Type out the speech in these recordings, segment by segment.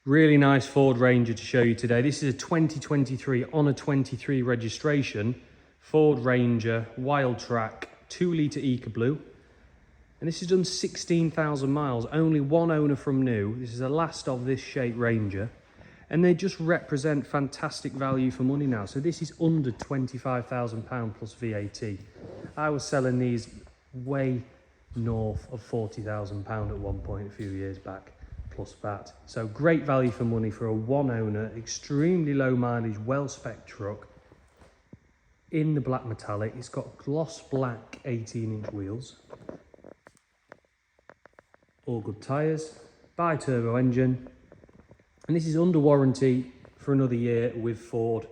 Really nice Ford Ranger to show you today. This is a 2023 on a 23 registration Ford Ranger Wildtrak 2-litre Ecoblue. And this has done 16,000 miles, only one owner from new. This is the last of this shape Ranger. And they just represent fantastic value for money now. So this is under £25,000 plus VAT. I was selling these way north of £40,000 at one point a few years back. Plus VAT. So great value for money for a one owner, extremely low mileage, well spec truck in the black metallic. It's got gloss black 18-inch wheels, all good tyres, bi-turbo engine, and this is under warranty for another year with Ford,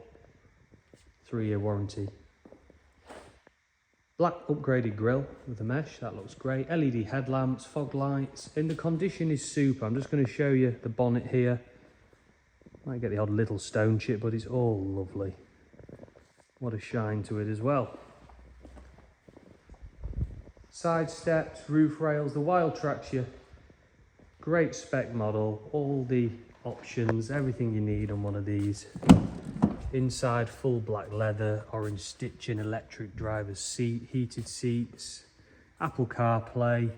3-year warranty. Black upgraded grille with the mesh, that looks great. LED headlamps, fog lights, and the condition is super. I'm just going to show you the bonnet here. Might get the odd little stone chip, but it's all lovely. What a shine to it as well. Side steps, roof rails, the Wildtrak's your great spec model. All the options, everything you need on one of these. Inside full black leather, orange stitching, electric driver's seat, heated seats, Apple CarPlay,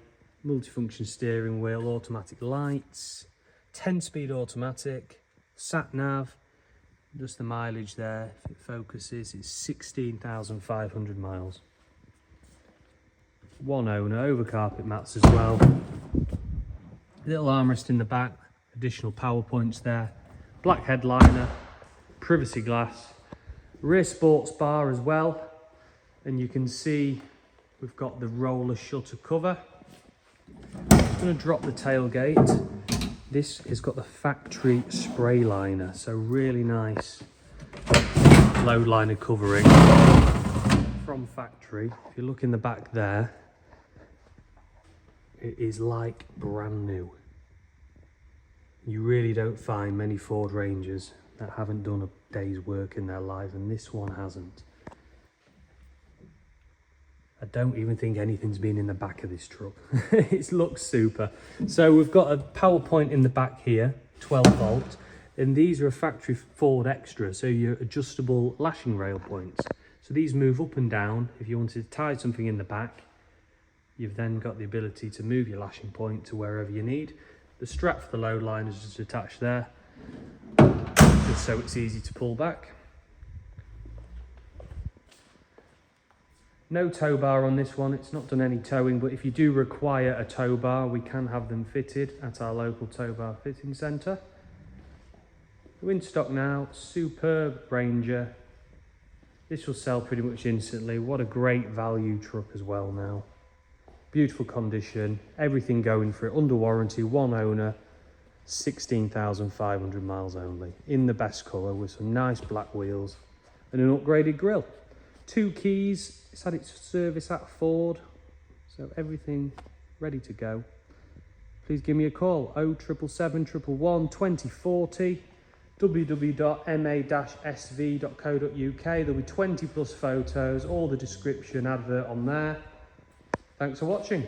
multifunction steering wheel, automatic lights, 10-speed automatic, Sat-Nav, just the mileage there, if it focuses, it's 16,500 miles. One owner, over carpet mats as well. Little armrest in the back, additional power points there, black headliner, privacy glass, rear sports bar as well, and you can see we've got the roller shutter cover. I'm going to drop the tailgate. This has got the factory spray liner, so really nice load liner covering from factory. If you look in the back there, it is like brand new. You really don't find many Ford Rangers that haven't done a day's work in their life, and this one hasn't. I don't even think anything's been in the back of this truck. It looks super. So we've got a power point in the back here, 12 volt, and these are a factory Ford extra, so your adjustable lashing rail points. So these move up and down. If you wanted to tie something in the back, you've then got the ability to move your lashing point to wherever you need. The strap for the load line is just attached there, just so it's easy to pull back. No tow bar on this one, it's not done any towing, but if you do require a tow bar, we can have them fitted at our local tow bar fitting centre. We're in stock now, superb Ranger. This will sell pretty much instantly. What a great value truck as well now. Beautiful condition, everything going for it, under warranty, one owner, 16,500 miles only, in the best colour with some nice black wheels and an upgraded grille. 2 keys, it's had its service at Ford, so everything ready to go. Please give me a call, 0777 111 2040, www.ma-sv.co.uk. There'll be 20 plus photos, all the description advert on there. Thanks for watching.